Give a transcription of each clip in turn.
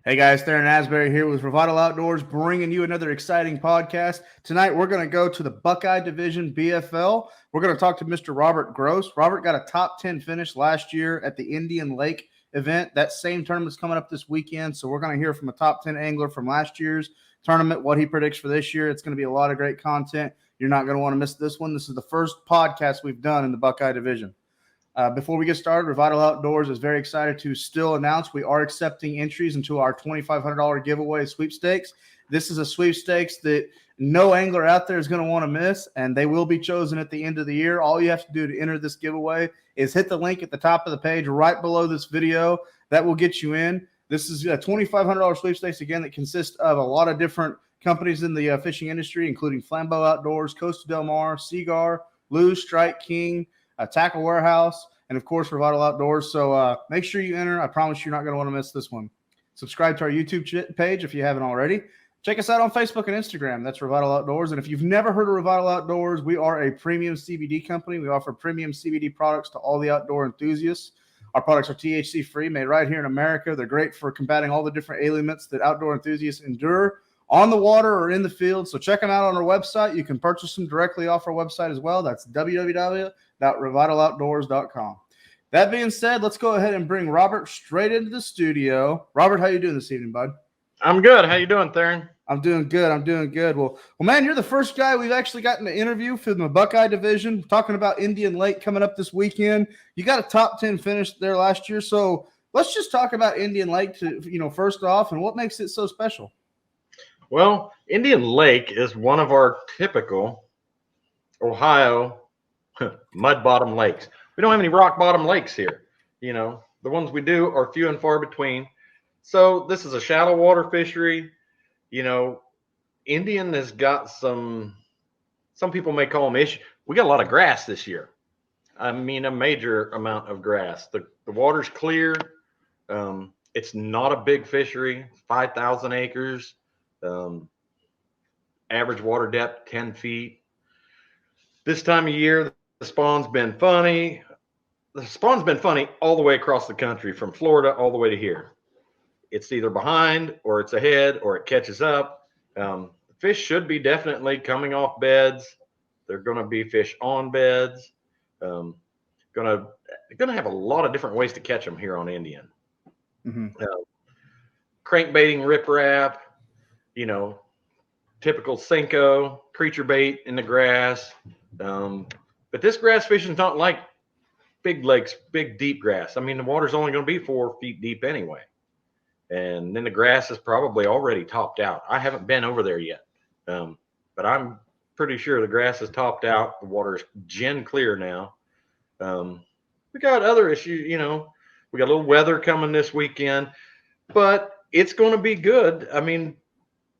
Hey guys, Theron Asbury here with Revital Outdoors, bringing you another exciting podcast. Tonight we're going to go to the Buckeye Division BFL. We're going to talk to Mr. Robert Grosse. Robert got a top 10 finish last year at the Indian Lake event. That same tournament's coming up this weekend, so we're going to hear from a top 10 angler from last year's tournament, what he predicts for this year. It's going to be a lot of great content. You're not going to want to miss this one. This is the first podcast we've done in the Buckeye Division. Before we get started, Revital Outdoors is very excited to still announce we are accepting entries into our $2,500 giveaway sweepstakes. This is a sweepstakes that no angler out there is going to want to miss, and they will be chosen at the end of the year. All you have to do to enter this giveaway is hit the link at the top of the page right below this video. That will get you in. This is a $2,500 sweepstakes, again, that consists of a lot of different companies in the fishing industry, including Flambeau Outdoors, Costa Del Mar, Seagar, Lew's, Strike King, Tackle Warehouse, and of course, Revital Outdoors. So make sure you enter. I promise you're not going to want to miss this one. Subscribe to our YouTube page if you haven't already. Check us out on Facebook and Instagram. That's Revital Outdoors. And if you've never heard of Revital Outdoors, we are a premium CBD company. We offer premium CBD products to all the outdoor enthusiasts. Our products are THC-free, made right here in America. They're great for combating all the different ailments that outdoor enthusiasts endure on the water or in the field. So check them out on our website. You can purchase them directly off our website as well. That's www.revitaloutdoors.com. That being said, let's go ahead and bring Robert straight into the studio. Robert, how you doing this evening, bud? I'm good. How you doing, Theron? I'm doing good. Well, man, you're the first guy we've actually gotten to interview for the Buckeye Division, talking about Indian Lake coming up this weekend. You got a top 10 finish there last year. So let's just talk about Indian Lake first off, and what makes it so special. Well, Indian Lake is one of our typical Ohio mud bottom lakes. We don't have any rock bottom lakes here. The ones we do are few and far between. So this is a shallow water fishery. Indian has got some people may call them issues. We got a lot of grass this year. I mean, a major amount of grass. The water's clear. It's not a big fishery, 5,000 acres. Average water depth 10 feet. This time of year, the spawn's been funny. The spawn's been funny all the way across the country, from Florida all the way to here. It's either behind or it's ahead or it catches up. The fish should be definitely coming off beds. They're going to be fish on beds. Going to have a lot of different ways to catch them here on Indian. Mm-hmm. Crankbaiting, riprap. Typical Senko, creature bait in the grass. But this grass fishing is not like big lakes, big deep grass. I mean, the water's only going to be 4 feet deep anyway. And then the grass is probably already topped out. I haven't been over there yet. But I'm pretty sure the grass is topped out. The water is gin clear now. We got other issues, we got a little weather coming this weekend, but it's going to be good. I mean,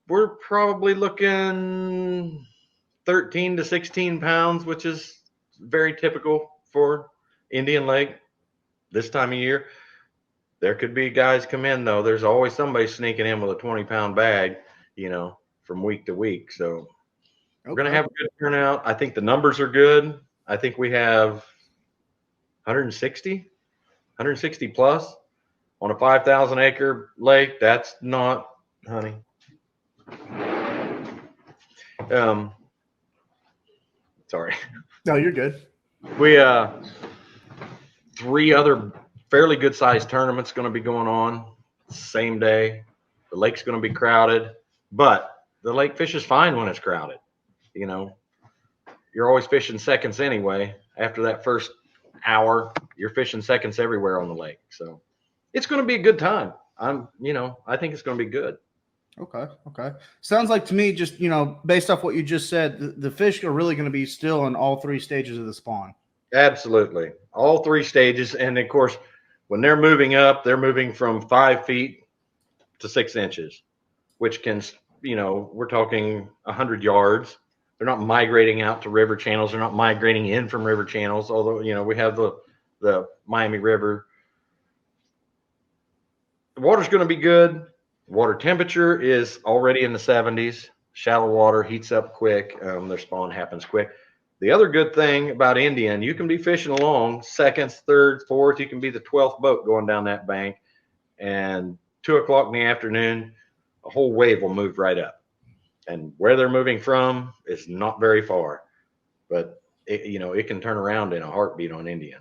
we're probably looking 13 to 16 pounds, which is very typical for Indian Lake this time of year. There could be guys come in, though. There's always somebody sneaking in with a 20-pound bag, from week to week. So We're going to have a good turnout. I think the numbers are good. I think we have 160 plus on a 5,000-acre lake. That's not, honey. Sorry. No, you're good. We 3 other fairly good sized tournaments going to be going on same day. The lake's going to be crowded, but the lake fish is fine when it's crowded. You're always fishing seconds anyway. After that first hour, you're fishing seconds everywhere on the lake. So it's going to be a good time. I think it's going to be good. Okay. Sounds like to me, just, based off what you just said, the fish are really going to be still in all 3 stages of the spawn. Absolutely. All 3 stages. And of course, when they're moving up, they're moving from 5 feet to 6 inches, which can, we're talking 100 yards. They're not migrating out to river channels. They're not migrating in from river channels. Although, we have the Miami River. The water's going to be good. Water temperature is already in the 70s. Shallow water heats up quick. Their spawn happens quick. The other good thing about Indian, you can be fishing along seconds, thirds, fourths. You can be the 12th boat going down that bank, and 2 o'clock in the afternoon, a whole wave will move right up. And where they're moving from is not very far, but it can turn around in a heartbeat on Indian.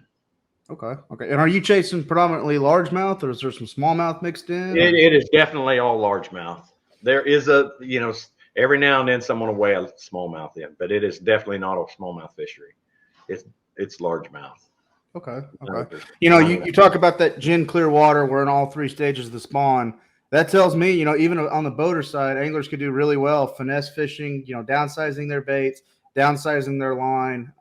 Okay. And are you chasing predominantly largemouth, or is there some smallmouth mixed in? It is definitely all largemouth. There is every now and then someone will weigh a smallmouth in, but it is definitely not a smallmouth fishery. It's largemouth. Okay. You talk about that gin clear water. We're in all 3 stages of the spawn. That tells me, even on the boater side, anglers could do really well finesse fishing, downsizing their baits, downsizing their line.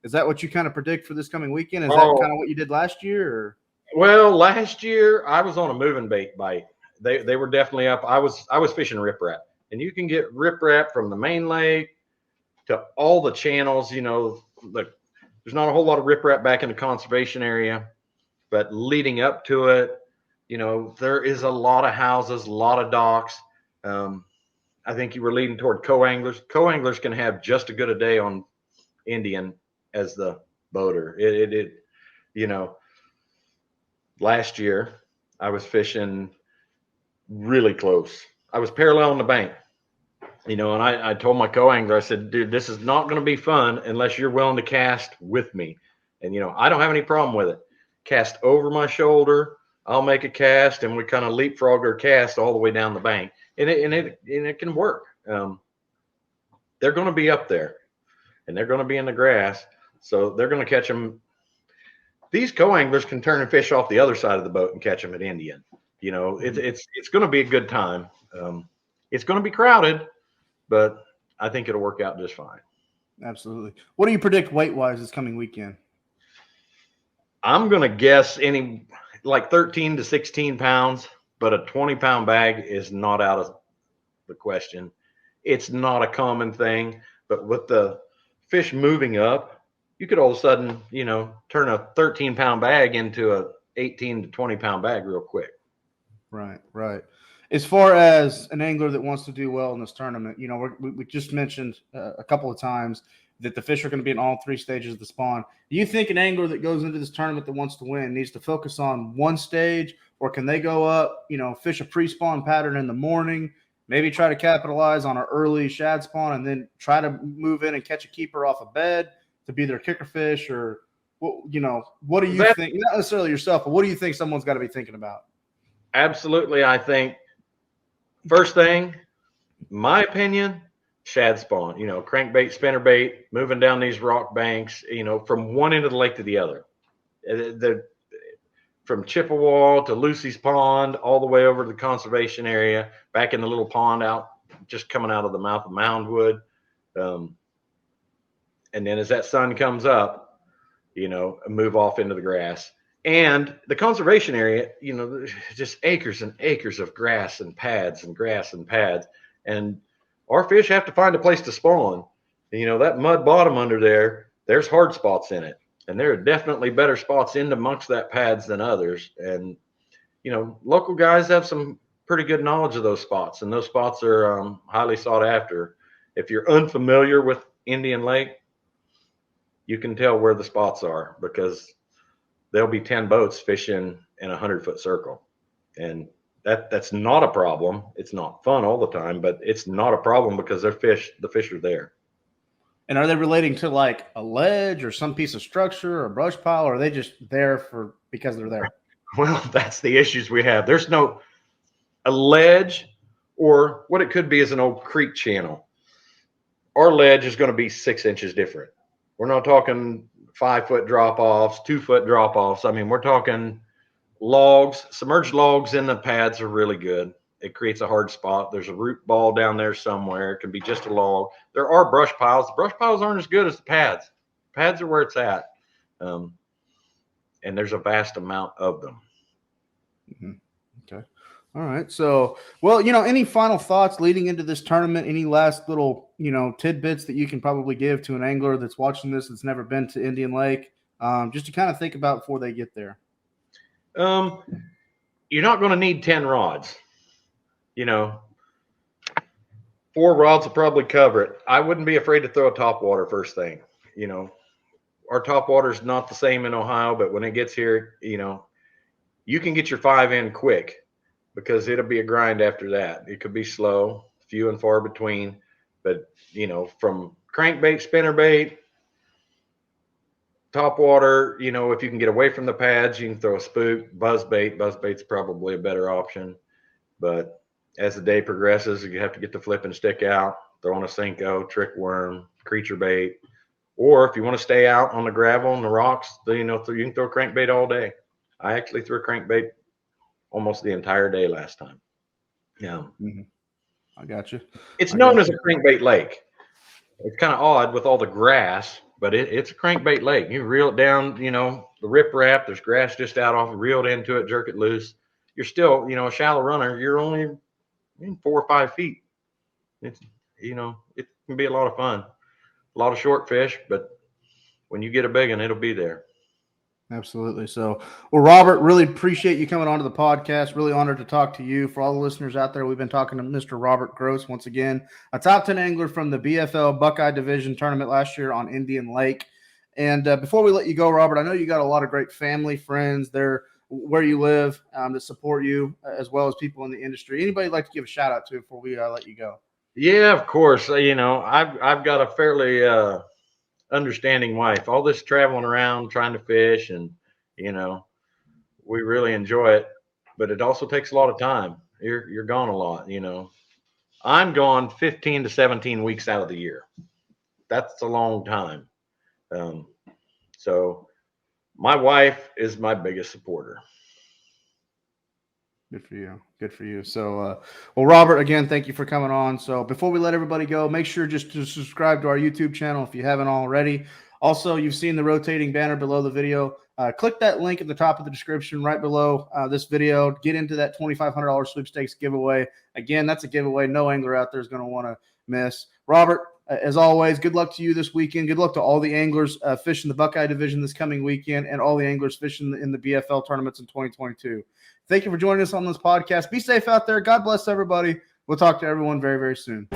Is that what you kind of predict for this coming weekend? Is that kind of what you did last year? Or? Well, last year I was on a moving bait bite. They were definitely up. I was fishing riprap, and you can get riprap from the main lake to all the channels. There's not a whole lot of riprap back in the conservation area, but leading up to it, there is a lot of houses, a lot of docks. I think you were leading toward co-anglers. Co-anglers can have just as good a day on Indian as the boater. Last year I was fishing really close. I was paralleling the bank, and I told my co-angler, I said, dude, this is not going to be fun unless you're willing to cast with me. And, I don't have any problem with it. Cast over my shoulder. I'll make a cast, and we kind of leapfrog our cast all the way down the bank. And it can work. They're going to be up there, and they're going to be in the grass. So they're going to catch them. These co-anglers can turn and fish off the other side of the boat and catch them at Indian. It's going to be a good time. It's going to be crowded, but I think it'll work out just fine. Absolutely. What do you predict weight-wise this coming weekend? I'm going to guess like 13 to 16 pounds, but a 20-pound bag is not out of the question. It's not a common thing, but with the fish moving up, you could all of a sudden, turn a 13-pound bag into a 18 to 20-pound bag real quick. Right. As far as an angler that wants to do well in this tournament, we just mentioned a couple of times that the fish are going to be in all 3 stages of the spawn. Do you think an angler that goes into this tournament that wants to win needs to focus on one stage, or can they go up, fish a pre-spawn pattern in the morning, maybe try to capitalize on an early shad spawn, and then try to move in and catch a keeper off a bed to be their kicker fish? Or, what do you think? Not necessarily yourself, but what do you think someone's got to be thinking about? Absolutely. I think first thing, my opinion, shad spawn, crankbait, spinnerbait, moving down these rock banks, from one end of the lake to the other. From Chippewa to Lucy's Pond, all the way over to the conservation area, back in the little pond just coming out of the mouth of Moundwood. And then as that sun comes up, move off into the grass. And the conservation area, just acres and acres of grass and pads and grass and pads. And our fish have to find a place to spawn. That mud bottom under there's hard spots in it. And there are definitely better spots in amongst that pads than others. And, local guys have some pretty good knowledge of those spots. And those spots are highly sought after. If you're unfamiliar with Indian Lake, you can tell where the spots are, because there'll be 10 boats fishing in a 100-foot circle. And that's not a problem. It's not fun all the time, but it's not a problem because the fish are there. And are they relating to like a ledge or some piece of structure or a brush pile, or are they just there because they're there? Well, that's the issues we have. There's a ledge, or what it could be is an old creek channel. Our ledge is going to be 6 inches different. We're not talking 5-foot drop-offs, 2-foot drop-offs. I mean, we're talking logs. Submerged logs in the pads are really good. It creates a hard spot. There's a root ball down there somewhere. It can be just a log. There are brush piles. The brush piles aren't as good as the pads. Pads are where it's at. And there's a vast amount of them. Mm-hmm. Okay. All right. So, well, any final thoughts leading into this tournament? Any last little, tidbits that you can probably give to an angler that's watching this that's never been to Indian Lake, just to kind of think about before they get there? You're not going to need 10 rods. 4 rods will probably cover it. I wouldn't be afraid to throw a topwater first thing. Our topwater is not the same in Ohio, but when it gets here, you can get your 5 in quick. because it'll be a grind after that. It could be slow, few and far between, but from crankbait, spinnerbait, top water, if you can get away from the pads, you can throw a spook, buzzbait. Buzzbait's probably a better option, but as the day progresses, you have to get the flip and stick out, throw on a Senko, trick worm, creature bait, or if you want to stay out on the gravel and the rocks, you can throw crankbait all day. I actually threw crankbait almost the entire day last time. Yeah. Mm-hmm. I got you. It's known as a crankbait lake. It's kind of odd with all the grass, but it's a crankbait lake. You reel it down, the riprap, there's grass just out off, reel it into it, jerk it loose. You're still, a shallow runner. You're only 4 or 5 feet. It's, it can be a lot of fun. A lot of short fish, but when you get a big one, it'll be there. Absolutely. So, well, Robert, really appreciate you coming onto the podcast. Really honored to talk to you. For all the listeners out there, we've been talking to Mr. Robert Grosse once again, a top 10 angler from the BFL Buckeye Division tournament last year on Indian Lake. And before we let you go, Robert, I know you got a lot of great family, friends there where you live that support you, as well as people in the industry. Anybody you'd like to give a shout out to before we let you go? Yeah, of course. I've got a fairly understanding wife. All this traveling around trying to fish, and we really enjoy it, but it also takes a lot of time. You're gone a lot. I'm gone 15 to 17 weeks out of the year. That's a long time. So my wife is my biggest supporter. Good for you. Good for you. So, well, Robert, again, thank you for coming on. So before we let everybody go, make sure just to subscribe to our YouTube channel if you haven't already. Also, you've seen the rotating banner below the video. Click that link at the top of the description right below this video. Get into that $2,500 sweepstakes giveaway. Again, that's a giveaway no angler out there is going to want to miss. Robert, as always, good luck to you this weekend. Good luck to all the anglers fishing the Buckeye Division this coming weekend and all the anglers fishing in the BFL tournaments in 2022. Thank you for joining us on this podcast. Be safe out there. God bless everybody. We'll talk to everyone very, very soon.